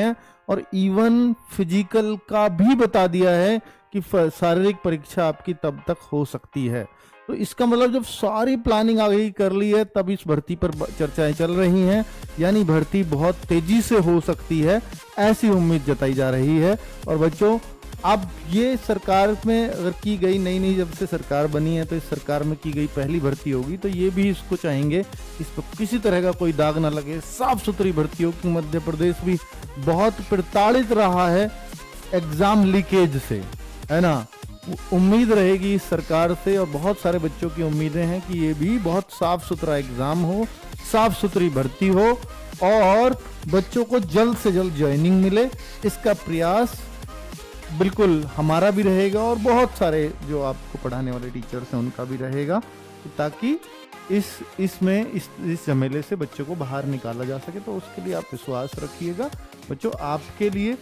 है, और even physical का भी बता दिया है कि शारीरिक परीक्षा आपकी तब तक हो सकती है। तो इसका मतलब जब सारी प्लानिंग आगे कर ली है तब इस भर्ती पर चर्चाएं चल रही हैं, यानी भर्ती बहुत तेजी से हो सकती है, ऐसी उम्मीद जताई जा रही है। और बच्चों, अब ये सरकार में अगर की गई, नई जब से सरकार बनी है तो इस सरकार में की गई पहली भर्ती होगी, तो ये भी इसको चाहेंगे इस पर किसी तरह का कोई दाग ना लगे, साफ सुथरी भर्ती हो। कि मध्य प्रदेश भी बहुत प्रताड़ित रहा है एग्जाम लीकेज से, है ना। उम्मीद रहेगी इस सरकार से, और बहुत सारे बच्चों की उम्मीदें हैं कि ये भी बहुत साफ सुथरा एग्जाम हो, साफ सुथरी भर्ती हो, और बच्चों को जल्द से जल्द ज्वाइनिंग मिले। इसका प्रयास बिल्कुल हमारा भी रहेगा, और बहुत सारे जो आपको पढ़ाने वाले टीचर्स हैं उनका भी रहेगा, ताकि इस झमेले से बच्चों को बाहर निकाला जा सके। तो उसके लिए आप विश्वास रखिएगा बच्चों। आपके लिए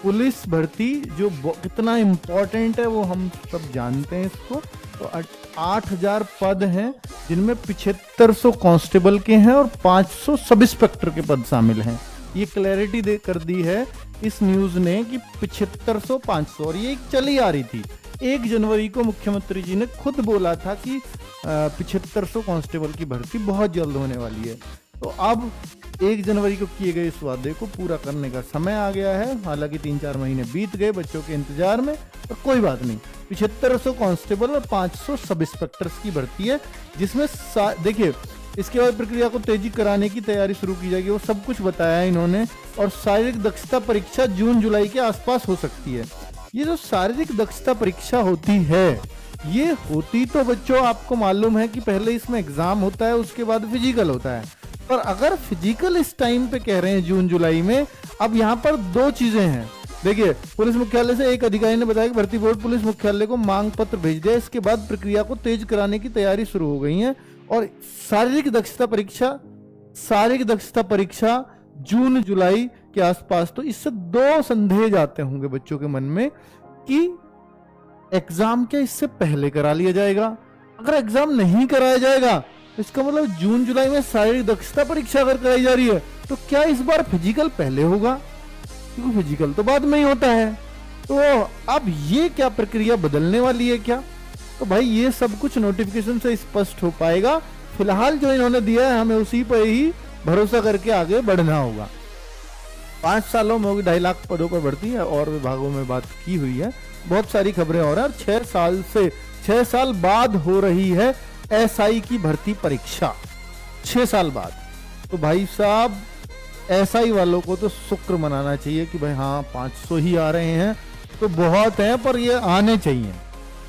पुलिस भर्ती जो कितना इम्पोर्टेंट है वो हम सब जानते हैं इसको। तो 8000 पद हैं, जिनमें 7500 कांस्टेबल के हैं और 500 सब इंस्पेक्टर के पद शामिल हैं। ये क्लैरिटी दे कर दी है इस न्यूज ने कि 7500 500, और ये चली आ रही थी। 1 जनवरी को मुख्यमंत्री जी ने खुद बोला था कि 7500 कांस्टेबल की भर्ती बहुत जल्द होने वाली है। तो अब 1 जनवरी को किए गए इस वादे को पूरा करने का समय आ गया है। हालांकि 3-4 महीने बीत गए बच्चों के इंतजार में, पर कोई बात नहीं। 7500 कांस्टेबल और 500 सब इंस्पेक्टर्स की भर्ती है, जिसमें देखिए इसके बाद प्रक्रिया को तेजी कराने की तैयारी शुरू की जाएगी, वो सब कुछ बताया इन्होंने। और शारीरिक दक्षता परीक्षा जून जुलाई के आसपास हो सकती है। ये जो शारीरिक दक्षता परीक्षा होती है, ये होती तो बच्चों आपको मालूम है कि पहले इसमें एग्जाम होता है, उसके बाद फिजिकल होता है। पर अगर फिजिकल इस टाइम पे कह रहे हैं जून जुलाई में, अब यहाँ पर 2 चीजें हैं। देखिए, पुलिस मुख्यालय से एक अधिकारी ने बताया कि भर्ती बोर्ड पुलिस मुख्यालय को मांग पत्र भेज दिया। इसके बाद प्रक्रिया को तेज कराने की तैयारी शुरू हो गई है, और शारीरिक दक्षता परीक्षा जून जुलाई के आसपास। तो इससे 2 संदेह जाते होंगे बच्चों के मन में कि एग्जाम क्या इससे पहले करा लिया जाएगा। अगर एग्जाम नहीं कराया जाएगा तो इसका मतलब जून जुलाई में शारीरिक दक्षता परीक्षा अगर कराई जा रही है तो क्या इस बार फिजिकल पहले होगा, क्योंकि फिजिकल तो बाद में ही होता है। तो अब ये क्या प्रक्रिया बदलने वाली है क्या? तो भाई ये सब कुछ नोटिफिकेशन से स्पष्ट हो पाएगा। फिलहाल जो इन्होंने दिया है हमें उसी पर ही भरोसा करके आगे बढ़ना होगा। 5 सालों में होगी 2.5 लाख पदों पर भर्ती है, और विभागों में बात की हुई है, बहुत सारी खबरें हो रही हैं। 6 साल बाद हो रही है एसआई की भर्ती परीक्षा, 6 साल बाद। तो भाई साहब, एसआई वालों को तो शुक्र मनाना चाहिए कि भाई हाँ 500 ही आ रहे हैं तो बहुत है, पर ये आने चाहिए,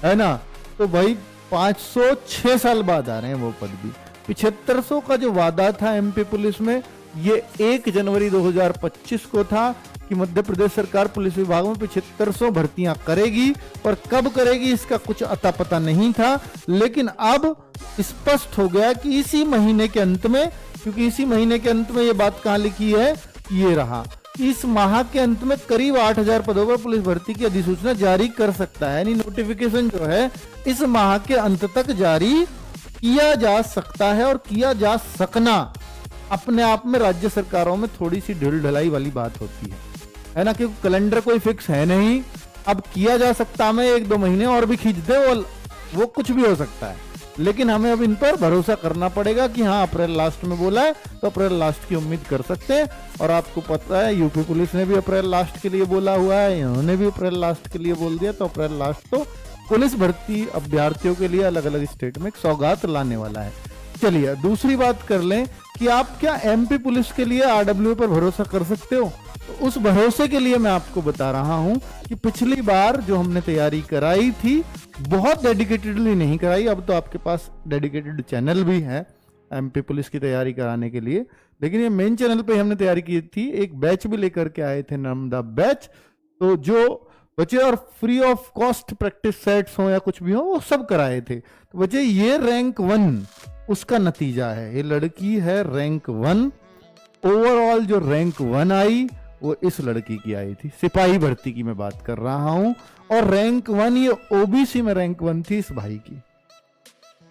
है ना। तो भाई 500 6 साल बाद आ रहे हैं वो पद भी। 7500 का जो वादा था एमपी पुलिस में, ये 1 जनवरी 2025 को था कि मध्य प्रदेश सरकार पुलिस विभाग में 7500 भर्तियां करेगी, पर कब करेगी इसका कुछ अता पता नहीं था। लेकिन अब स्पष्ट हो गया कि इसी महीने के अंत में, क्योंकि इसी महीने के अंत में ये बात कहां लिखी है, ये रहा, इस माह के अंत में करीब 8000 पदों पर पुलिस भर्ती की अधिसूचना जारी कर सकता है। यानी नोटिफिकेशन जो है इस माह के अंत तक जारी किया जा सकता है। और किया जा सकना अपने आप में राज्य सरकारों में थोड़ी सी ढिल ढलाई वाली बात होती है ना, क्योंकि कैलेंडर कोई फिक्स है नहीं। अब किया जा सकता, में 1-2 महीने और भी खींच दे, वो कुछ भी हो सकता है। लेकिन हमें अब इन पर भरोसा करना पड़ेगा कि हाँ अप्रैल लास्ट में बोला है तो अप्रैल लास्ट की उम्मीद कर सकते हैं। और आपको पता है यूपी पुलिस ने भी अप्रैल लास्ट के लिए बोला हुआ है, इन्होंने भी अप्रैल लास्ट के लिए बोल दिया। तो अप्रैल लास्ट तो पुलिस भर्ती अभ्यर्थियों के लिए अलग अलग स्टेट में एक सौगात लाने वाला है। चलिए दूसरी बात कर लें कि आप क्या एमपी पुलिस के लिए आरडब्ल्यू पर भरोसा कर सकते हो। तो उस भरोसे के लिए मैं आपको बता रहा हूं कि पिछली बार जो हमने तैयारी कराई थी, बहुत डेडिकेटेडली नहीं कराई, अब तो आपके पास डेडिकेटेड चैनल भी है एमपी पुलिस की तैयारी कराने के लिए, लेकिन ये मेन चैनल पे हमने तैयारी की थी। एक बैच भी लेकर के आए थे, नर्मदा बैच। तो जो बच्चे और free of cost practice sets हो या कुछ भी हो वो सब कराए थे। तो बच्चे ये रैंक 1 उसका नतीजा है। ये लड़की है रैंक 1, ओवरऑल जो रैंक 1 आई वो इस लड़की की आई थी, सिपाही भर्ती की मैं बात कर रहा हूं। और रैंक 1 ये ओबीसी में रैंक 1 थी इस भाई की।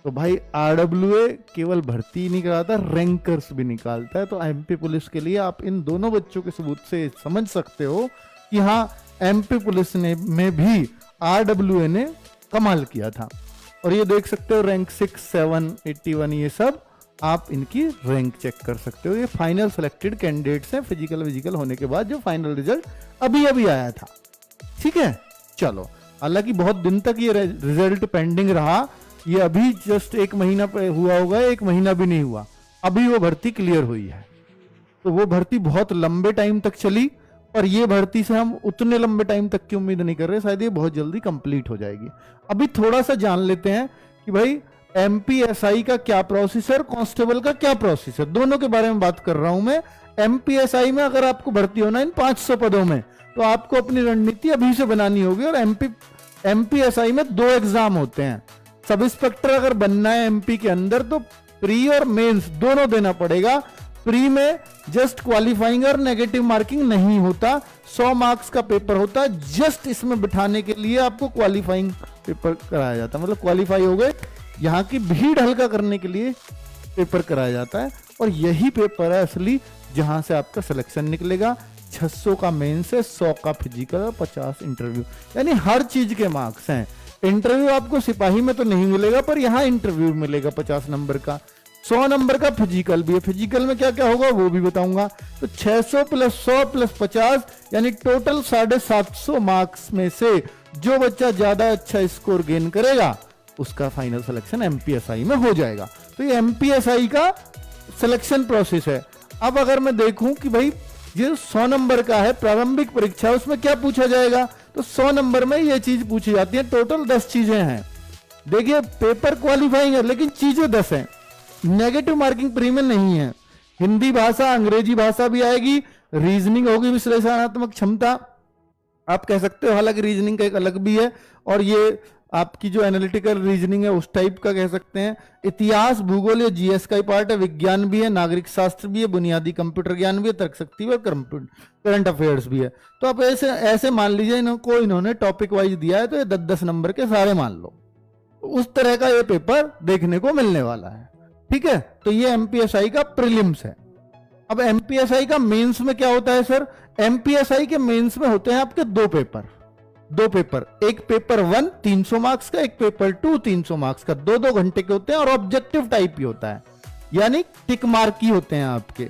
तो भाई आरडब्ल्यूए केवल भर्ती ही नहीं कराता, रैंकर्स भी निकालता है। तो एमपी पुलिस के लिए आप इन दोनों बच्चों के सबूत से समझ सकते हो कि हाँ, एमपी पुलिस ने में भी आरडब्ल्यूए ने कमाल किया था। और ये देख सकते हो रैंक 6, 7, 81, ये सब आप इनकी रैंक चेक कर सकते हो। ये फाइनल सिलेक्टेड कैंडिडेट्स हैं फिजिकल होने के बाद, जो फाइनल रिजल्ट अभी अभी आया था। ठीक है, चलो, हालांकि बहुत दिन तक ये रिजल्ट पेंडिंग रहा, ये अभी जस्ट 1 महीना पे हुआ होगा, 1 महीना भी नहीं हुआ, अभी वो भर्ती क्लियर हुई है। तो वो भर्ती बहुत लंबे टाइम तक चली, और ये भर्ती से हम उतने लंबे टाइम तक की उम्मीद नहीं कर रहे, शायद ये बहुत जल्दी कंप्लीट हो जाएगी। अभी थोड़ा सा जान लेते हैं कि भाई एमपीएसआई का क्या प्रोसेस है, कांस्टेबल का क्या प्रोसेस है, दोनों के बारे में बात कर रहा हूं मैं। एमपीएसआई में अगर आपको भर्ती होना इन 500 पदों में, तो आपको अपनी रणनीति अभी से बनानी होगी। और एमपीएसआई में 2 एग्जाम होते हैं। सब इंस्पेक्टर अगर बनना है एमपी के अंदर, तो प्री और मेंस दोनों देना पड़ेगा। प्री में जस्ट क्वालिफाइंग और नेगेटिव मार्किंग नहीं होता, 100 मार्क्स का पेपर होता है। जस्ट इसमें बिठाने के लिए आपको क्वालिफाइंग पेपर कराया जाता है, मतलब क्वालिफाई हो गए, यहाँ की भीड़ हल्का करने के लिए पेपर कराया जाता है। और यही पेपर है असली, जहां से आपका सिलेक्शन निकलेगा। 600 का मेंस है, 100 का फिजिकल और 50 इंटरव्यू, यानी हर चीज के मार्क्स हैं। इंटरव्यू आपको सिपाही में तो नहीं मिलेगा, पर यहाँ इंटरव्यू मिलेगा 50 नंबर का। 100 नंबर का फिजिकल भी है। फिजिकल में क्या क्या होगा वो भी बताऊंगा। तो 600 प्लस 100 प्लस 50 यानी टोटल 750 मार्क्स में से जो बच्चा ज्यादा अच्छा स्कोर गेन करेगा, उसका फाइनल सिलेक्शन एमपीएसआई में हो जाएगा। तो ये एमपीएसआई का सिलेक्शन प्रोसेस है। अब अगर मैं देखूं कि भाई ये 100 नंबर का है प्रारंभिक परीक्षा, उसमें क्या पूछा जाएगा, तो 100 नंबर में ये चीज पूछी जाती है। टोटल 10 चीजें हैं। देखिए, पेपर क्वालिफाइंग है, लेकिन चीजें 10 हैं। नेगेटिव मार्किंग प्री में नहीं है। हिंदी भाषा, अंग्रेजी भाषा भी आएगी, रीजनिंग होगी, विश्लेषणात्मक क्षमता आप कह सकते हो, हालांकि रीजनिंग का एक अलग भी है, और ये आपकी जो एनालिटिकल रीजनिंग है उस टाइप का कह सकते हैं। इतिहास, भूगोल या जीएस का ही पार्ट है। विज्ञान भी है, नागरिक शास्त्र भी है, बुनियादी कंप्यूटर ज्ञान भी है, तर्क शक्ति भी है, करंट अफेयर्स भी है। तो आप ऐसे मान लीजिए इन्होंने टॉपिक वाइज दिया है, तो ये 10-10 नंबर के सारे मान लो। उस तरह का ये पेपर देखने को मिलने वाला है। ठीक है, तो ये एमपीएसआई का प्रीलिम्स है। अब एमपीएसआई का मेंस में क्या होता है सर? एमपीएसआई के मेंस में होते हैं आपके 2 पेपर। एक पेपर 1 300 मार्क्स का, एक पेपर 2 300 मार्क्स का, 2-2 घंटे के होते हैं, और ऑब्जेक्टिव टाइप ही होता है, यानी टिक मार्क ही होते हैं आपके।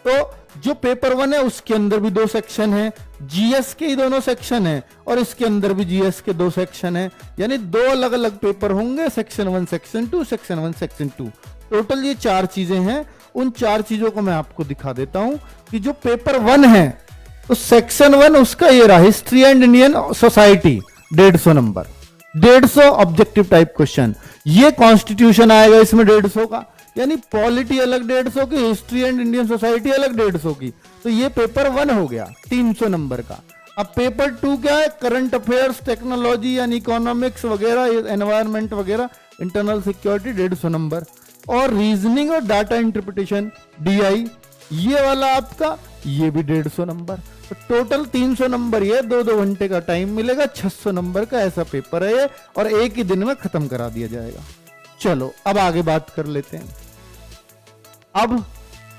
तो जो पेपर 1 है उसके अंदर भी 2 सेक्शन है, जीएस के ही दोनों सेक्शन है, और इसके अंदर भी जीएस के 2 सेक्शन है, यानी 2 अलग अलग पेपर होंगे, section 1 section 2, section 1 section 2। Total ये 4 चीजें हैं। उन 4 चीजों को मैं आपको दिखा देता हूं कि जो पेपर 1 है, तो सेक्शन 1 उसका ये रहा, history and Indian society, 150 number, 150 objective type question. ये कॉन्स्टिट्यूशन आएगा इसमें 150 का, यानी पॉलिटी अलग 150 की, हिस्ट्री एंड इंडियन सोसाइटी अलग 150 की। तो ये पेपर 1 हो गया 300 नंबर का। अब पेपर 2 क्या है? करंट अफेयर्स, टेक्नोलॉजी यानी इकोनॉमिक्स वगैरह, एनवायरमेंट वगैरह, इंटरनल सिक्योरिटी 150 नंबर, और रीजनिंग और डाटा इंटरप्रिटेशन डीआई ये वाला आपका, ये भी 150 नंबर। तो टोटल 300 नंबर, ये 2-2 घंटे का टाइम मिलेगा, 600 नंबर का ऐसा पेपर है ये, और एक ही दिन में खत्म करा दिया जाएगा। चलो अब आगे बात कर लेते हैं। अब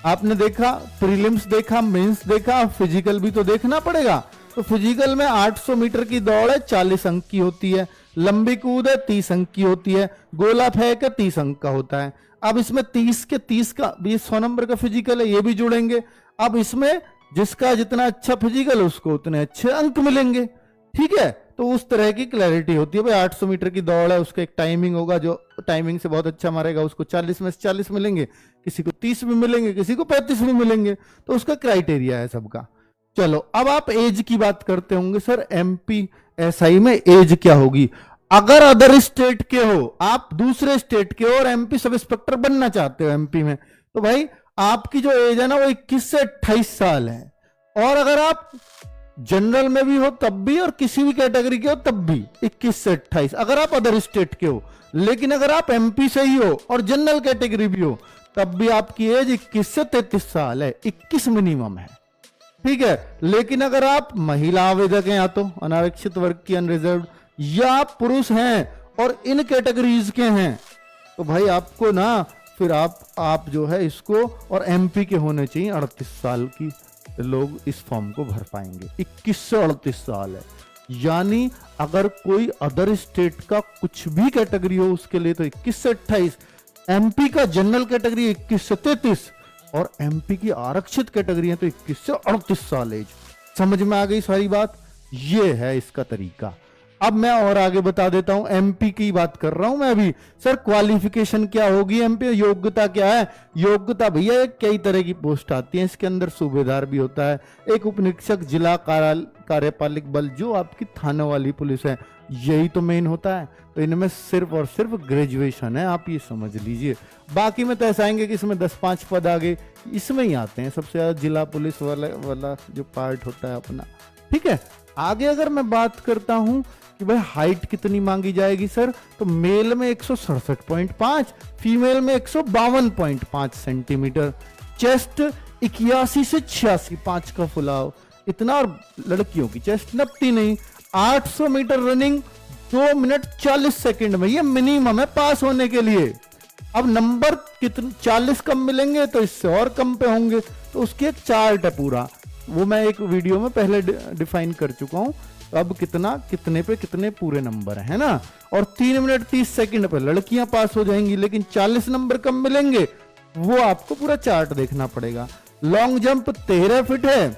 आपने देखा प्रीलिम्स देखा, मेंस देखा, फिजिकल भी तो देखना पड़ेगा। तो फिजिकल में 800 मीटर की दौड़ है, 40 अंक की होती है, लंबी कूद है 30 अंक की होती है, गोला फेंक है 30 अंक का होता है। अब इसमें 30 के 30 का, ये 100 नंबर का फिजिकल है, ये भी जुड़ेंगे। अब इसमें जिसका जितना अच्छा फिजिकल उसको उतने अच्छे अंक मिलेंगे। ठीक है, तो उस तरह की क्लैरिटी होती है। भाई 800 मीटर की दौड़ है, उसका एक टाइमिंग होगा, जो टाइमिंग से बहुत अच्छा मारेगा उसको 40 में से 40 मिलेंगे, किसी को 30 भी मिलेंगे, किसी को 35 भी मिलेंगे। तो उसका क्राइटेरिया है सबका। चलो अब आप एज की बात करते होंगे, सर एमपीएसआई में एज क्या होगी? अगर अदर स्टेट के हो, आप दूसरे स्टेट के हो और एमपी सब इंस्पेक्टर बनना चाहते हो एमपी में, तो भाई आपकी जो एज है ना वो 21 से 28 साल है। और अगर आप जनरल में भी हो तब भी, और किसी भी कैटेगरी के हो तब भी 21 से 28, अगर आप अदर स्टेट के हो। लेकिन अगर आप एमपी से ही हो और जनरल कैटेगरी भी हो, तब भी आपकी एज 21 से 33 साल है, 21 मिनिमम है। ठीक है, लेकिन अगर आप महिला आवेदक हैं, या तो अनारक्षित वर्ग की, अनरिजर्व, या आप पुरुष हैं और इन कैटेगरीज के हैं, तो भाई आपको ना फिर आप जो है इसको, और एमपी के होने चाहिए 38 साल की लोग इस फॉर्म को भर पाएंगे। 21 से 38 साल है, यानी अगर कोई अदर स्टेट का कुछ भी कैटेगरी हो उसके लिए तो 21 से 28, एमपी का जनरल कैटेगरी 21 से 33 और एमपी की आरक्षित कैटेगरी है तो 21 से 38 साल एज। समझ में आ गई सारी बात? ये है इसका तरीका। अब मैं और आगे बता देता हूं, एमपी की बात कर रहा हूं मैं अभी। सर क्वालिफिकेशन क्या होगी एमपी, योग्यता क्या है? योग्यता भैया कई तरह की पोस्ट आती है, इसके अंदर सूबेदार भी होता है, एक उपनिरीक्षक जिला कार्यपालिक बल जो आपकी थाने वाली पुलिस है, यही तो मेन होता है। तो इनमें सिर्फ और सिर्फ ग्रेजुएशन है, आप ये समझ लीजिए। बाकी में तो ऐसा आएंगे कि इसमें 10-5 पद आगे इसमें ही आते हैं, सबसे ज्यादा जिला पुलिस वाला जो पार्ट होता है अपना। ठीक है, आगे अगर मैं बात करता हूं कि भाई हाइट कितनी मांगी जाएगी सर, तो मेल में 167.5, फीमेल में 152.5 सेंटीमीटर, चेस्ट 81 से 86, 5 का फुलाव इतना, और लड़कियों की चेस्ट नपती नहीं। 800 मीटर रनिंग 2 मिनट 40 सेकंड में, ये मिनिमम है पास होने के लिए। अब नंबर कितने 40 कम मिलेंगे तो इससे और कम पे होंगे, तो उसकी एक चार्ट है पूरा, वो मैं एक वीडियो में पहले डिफाइन कर चुका हूं। अब कितने पे कितने पूरे नंबर है ना, और 3 मिनट 30 सेकंड पे लड़कियां पास हो जाएंगी, लेकिन 40 नंबर कम मिलेंगे, वो आपको पूरा चार्ट देखना पड़ेगा। लॉन्ग जंप 13 फीट है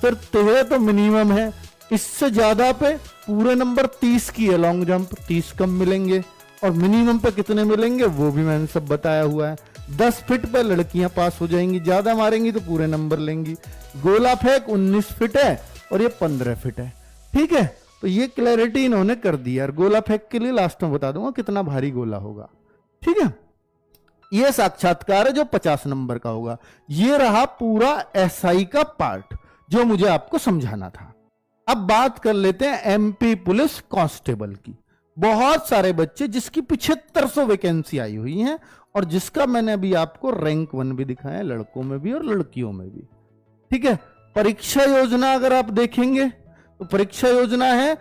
सर, 13 तो मिनिमम है, इससे ज्यादा पे पूरे नंबर 30 की है, लॉन्ग जंप 30 कम मिलेंगे, और मिनिमम पे कितने मिलेंगे वो भी मैंने सब बताया हुआ है। 10 फीट पे लड़कियां पास हो जाएंगी, ज्यादा मारेंगी तो पूरे नंबर लेंगी। गोला फेंक 19 फीट है और ये 15 फीट है। ठीक है, तो ये क्लैरिटी इन्होंने कर दी यार। गोला फेंक के लिए लास्ट में बता दूंगा कितना भारी गोला होगा। ठीक है, ये साक्षात्कार है जो 50 नंबर का होगा। ये रहा पूरा एसआई का पार्ट जो मुझे आपको समझाना था। अब बात कर लेते हैं एमपी पुलिस कांस्टेबल की। बहुत सारे बच्चे जिसकी 7500 वैकेंसी आई हुई हैं, और जिसका मैंने अभी आपको रैंक 1 भी दिखाया, लड़कों में भी और लड़कियों में भी। ठीक है, परीक्षा योजना अगर आप देखेंगे तो परीक्षा योजना है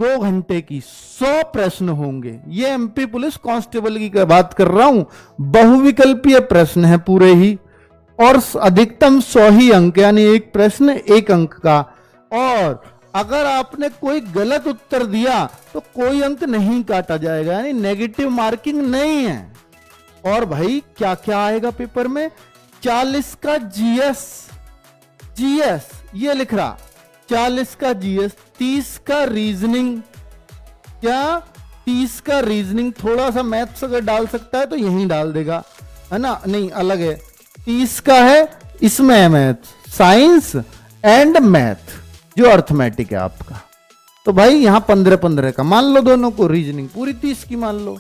2 घंटे की, 100 प्रश्न होंगे। ये एमपी पुलिस कांस्टेबल की बात कर रहा हूं, बहुविकल्पीय प्रश्न है पूरे ही, और अधिकतम 100 ही अंक, यानी एक प्रश्न 1 अंक का। और अगर आपने कोई गलत उत्तर दिया तो कोई अंक नहीं काटा जाएगा, यानी नेगेटिव मार्किंग नहीं है। और भाई क्या क्या आएगा पेपर में? 40 का जीएस ये लिख रहा, 40 का जीएस, 30 का रीजनिंग, क्या 30 का रीजनिंग, थोड़ा सा मैथ्स अगर डाल सकता है तो यहीं डाल देगा, है ना, नहीं अलग है। 30 का है, इसमें है मैथ, साइंस एंड मैथ जो अर्थमेटिक है आपका। तो भाई यहां 15-15 का मान लो दोनों को, रीजनिंग पूरी 30 की मान लो।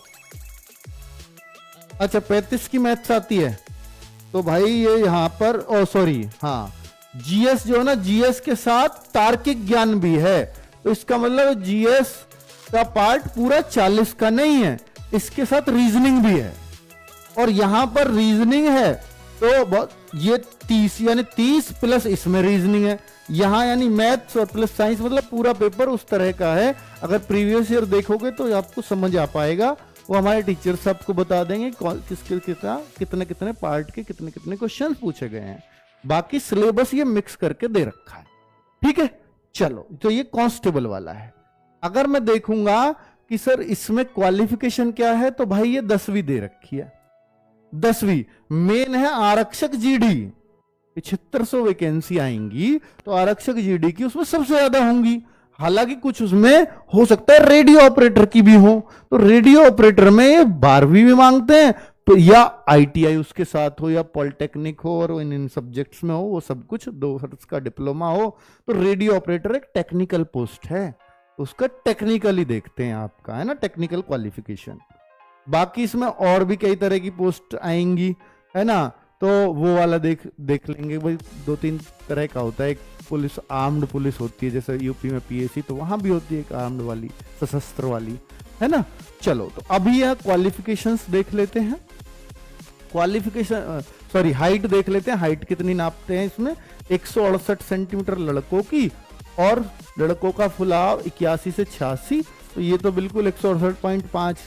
अच्छा 35 की मैथ्स आती है, तो भाई ये यहां पर हाँ, जीएस जो है ना, जीएस के साथ तार्किक ज्ञान भी है, तो इसका मतलब जीएस का पार्ट पूरा 40 का नहीं है, इसके साथ रीजनिंग भी है। और यहां पर रीजनिंग है तो ये 30, यानी 30 प्लस इसमें रीजनिंग है यहां, यानी मैथ्स और प्लस साइंस, मतलब पूरा पेपर उस तरह का है। अगर प्रीवियस ईयर देखोगे तो आपको समझ आ पाएगा, वो हमारे टीचर सबको बता देंगे कितने कितने पार्ट के कितने कितने क्वेश्चन पूछे गए हैं। बाकी सिलेबस ये मिक्स करके दे रखा है। ठीक है, चलो, तो ये कांस्टेबल वाला है। अगर मैं देखूंगा कि सर इसमें क्वालिफिकेशन क्या है, तो भाई ये 10वीं दे रखी है, 10वीं। मेन है आरक्षक जीडी, 7500 वैकेंसी आएंगी तो आरक्षक जीडी की उसमें सबसे ज्यादा होंगी। हालांकि कुछ उसमें हो सकता है रेडियो ऑपरेटर की भी हो, तो रेडियो ऑपरेटर में 12वीं भी मांगते हैं, तो या आईटीआई उसके साथ हो या पॉलिटेक्निक हो, और इन सब्जेक्ट्स में हो, वो सब कुछ 2 वर्ष का डिप्लोमा हो। तो रेडियो ऑपरेटर एक टेक्निकल पोस्ट है, उसका टेक्निकली देखते हैं आपका, है ना, टेक्निकल क्वालिफिकेशन। बाकी इसमें और भी कई तरह की पोस्ट आएंगी, है ना, तो वो वाला देख लेंगे भाई। 2-3 तरह का होता है, एक पुलिस आर्म्ड पुलिस होती है, जैसे यूपी में पीएसी, तो वहां भी होती है एक आर्म्ड वाली, सशस्त्र वाली, है ना। चलो, तो अभी यह क्वालिफिकेशंस देख लेते हैं। हाइट देख लेते हैं, हाइट कितनी नापते हैं इसमें। 168 सेंटीमीटर लड़कों की, और लड़कों का फुलाव 81 से 86, तो ये तो बिल्कुल 168.5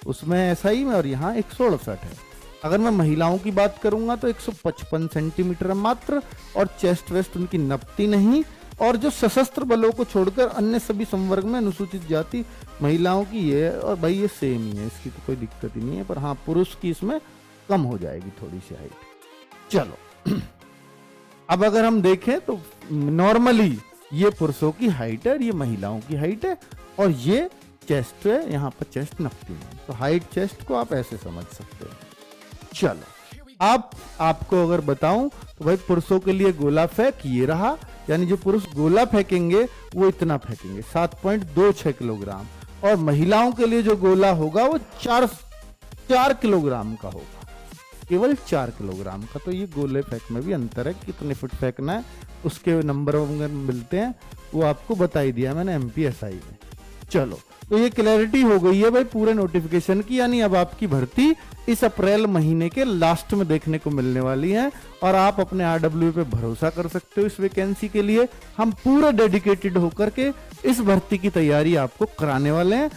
उसमें SI में, और यहाँ 168 है। अगर मैं महिलाओं की बात करूंगा तो 155 सेंटीमीटर मात्र, और चेस्ट वेस्ट उनकी नपती नहीं। और जो सशस्त्र बलों को छोड़कर अन्य सभी संवर्ग में अनुसूचित जाति महिलाओं की ये, और भाई ये सेम ही है, इसकी तो कोई दिक्कत ही नहीं है, पर हाँ पुरुष की इसमें कम हो जाएगी थोड़ी सी हाइट। चलो अब अगर हम देखें तो नॉर्मली ये पुरुषों की हाइट है और ये महिलाओं की हाइट है, और ये चेस्ट है, यहाँ पर चेस्ट नपती है। तो हाइट चेस्ट को आप ऐसे समझ सकते हो। चलो आपको अगर बताऊं तो भाई पुरुषों के लिए गोला फेंक ये रहा, यानी जो पुरुष गोला फेंकेंगे वो इतना फेंकेंगे 7.26 किलोग्राम, और महिलाओं के लिए जो गोला होगा वो 4 किलोग्राम का होगा, केवल 4 किलोग्राम का। तो ये गोले फेंक में भी अंतर है, कितने फुट फेंकना है उसके नंबर वगैरह मिलते हैं, वो आपको बता ही दिया मैंने MPSI में। चलो तो ये क्लैरिटी हो गई है भाई पूरे नोटिफिकेशन की, यानी अब आपकी भर्ती इस अप्रैल महीने के लास्ट में देखने को मिलने वाली है, और आप अपने RW पे भरोसा कर सकते हो। इस वैकेंसी के लिए हम पूरा डेडिकेटेड होकर के इस भर्ती की तैयारी आपको कराने वाले हैं।